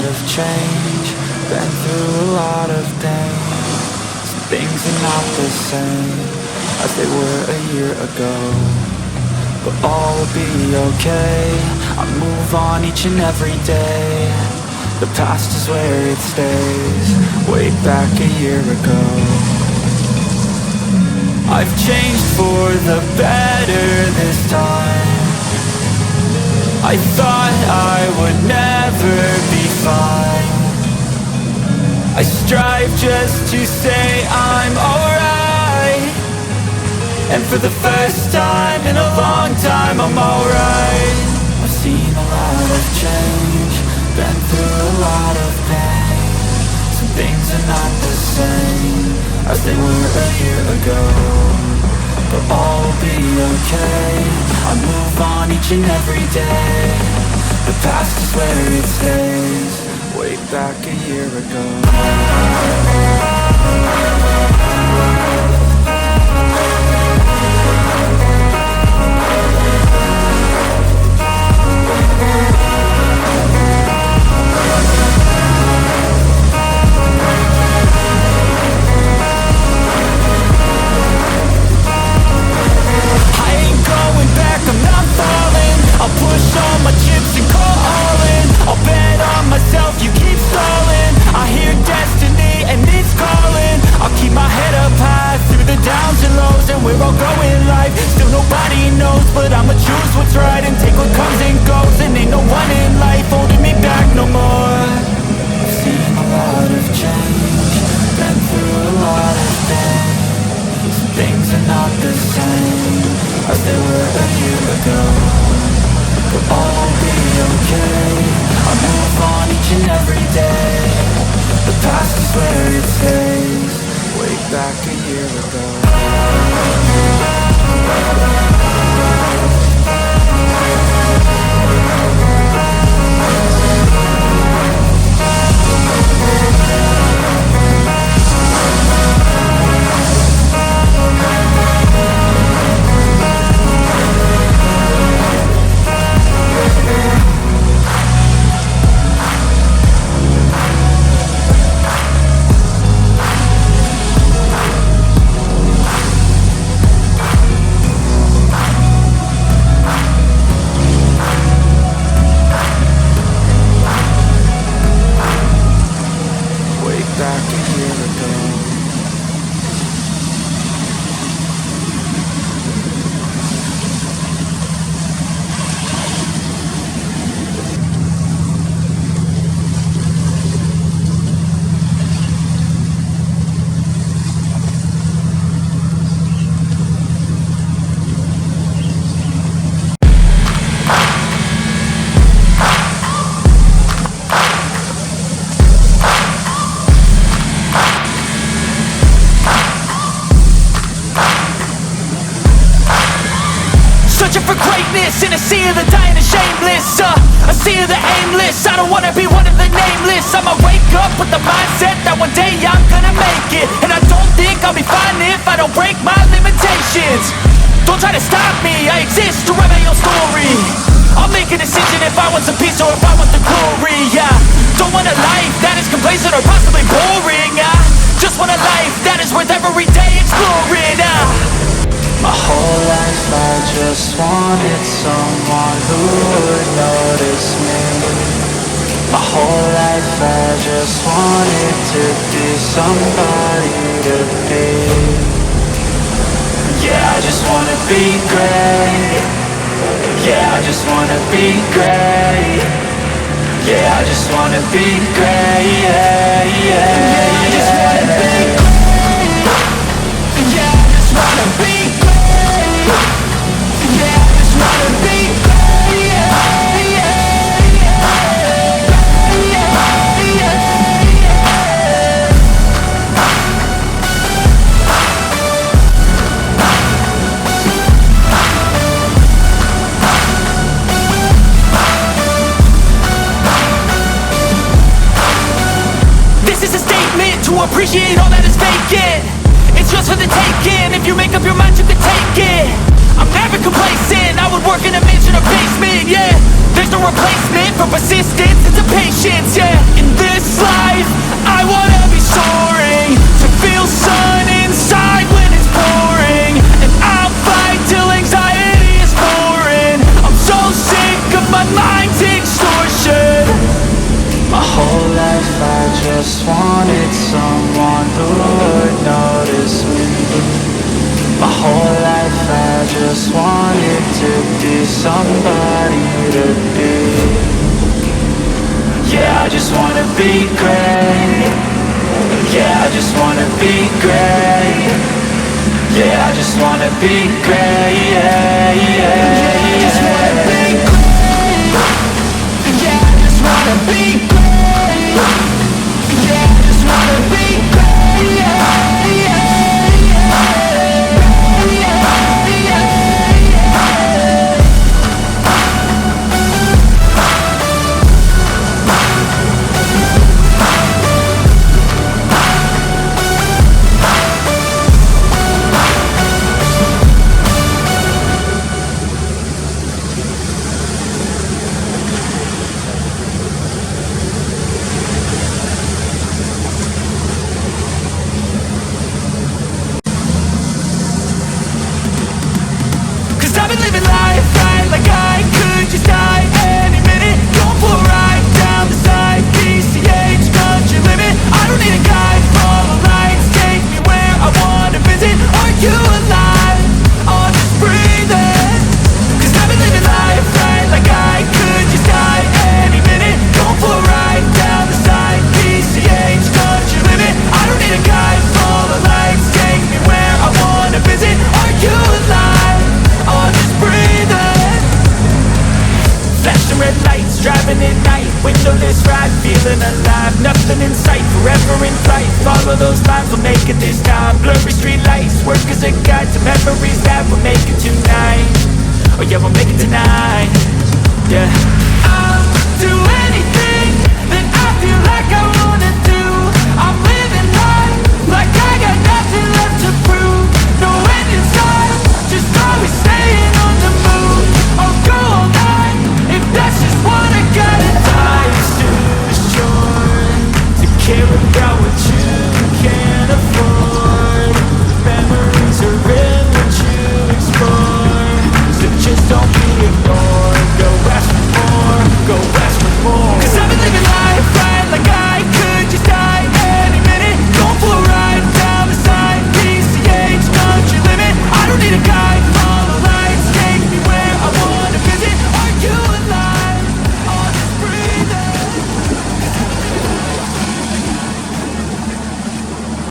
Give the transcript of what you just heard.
of change, been through a lot of pain. Some things are not the same as they were a year ago, but all will be okay. I move on each and every day. The past is where it stays, way back a year ago. I've changed for the better this time. I thought I would never be fine. I strive just to say I'm alright, and for the first time in a long time I'm alright. I've seen a lot of change, been through a lot of pain. Some things are not the same as they were a year ago, but all will be okay. I move on each and every day. The past is where it stays, way back a year ago. I'll push all my chips and call all in. I'll bet on myself, you keep stalling. I hear destiny and it's calling. I'll keep my head up high through the downs and lows, and we're all going live. Still nobody knows, but I'ma choose what's right and take what comes and goes. And ain't no one in life holding me back no more. I've seen a lot of change, been through a lot of pain. Some things are not the same as they were a year ago, but all will be okay. I move on each and every day. The past is where it stays, way back a year ago. In a sea of the dying and shameless, a sea of the aimless. I don't wanna be one of the nameless. I'ma wake up with the mindset that one day I'm gonna make it, and I don't think I'll be fine if I don't break my limitations. Don't try to stop me, I exist to write my own story. I'll make a decision if I want some peace or if I want the glory. Don't want a life that is complacent or possibly boring. Just want a life that is worth every day exploring. My whole life I just wanted someone who would notice me. My whole life I just wanted to be somebody to be. Yeah, I just wanna be great. Yeah, I just wanna be great. Yeah, I just wanna be great. Yeah, yeah, I just wanna be great. Yeah, I just wanna be great. Yeah, I just wanna be great. Yeah, yeah, yeah. Yeah, yeah, yeah. This is a statement to appreciate all that is vacant. It's yours for the taking. If you make up your mind, you can take it. I'm never complacent, I would work in a mansion or basement, yeah. There's no replacement for persistence and some patience, yeah. In this life, I wanna be soaring, to feel sun inside when it's pouring. And I'll fight till anxiety is foreign. I'm so sick of my mind's extortion. My whole life I just wanted someone who would notice me. My whole life I just wanted to be somebody to be. Yeah, I just wanna be great. Yeah, I just wanna be great. Yeah, I just wanna be great. Yeah, yeah, yeah. I just wanna be great. Yeah, I just wanna be great. Yeah, I just wanna be great. Yeah, yeah. I've been living life right like I could just die any minute. Going for a ride down the side, PCH country limit. I don't need a guide, follow lights, take me where I wanna visit. Are you alive? Or just breathing? Cause I've been living life right like I could just die any minute. Going for a ride down the side, PCH country limit. I don't need a guide, follow lights, take me where I wanna visit. Are you alive? Or just breathing? Flashing red lights, driving at night, windowless ride, feeling alive. Nothing in sight, forever in flight. Follow those lines, we'll make it this time. Blurry street lights, work as a guide to memories that we'll make it tonight. Oh yeah, we'll make it tonight. Yeah. I'll do anything that I feel like I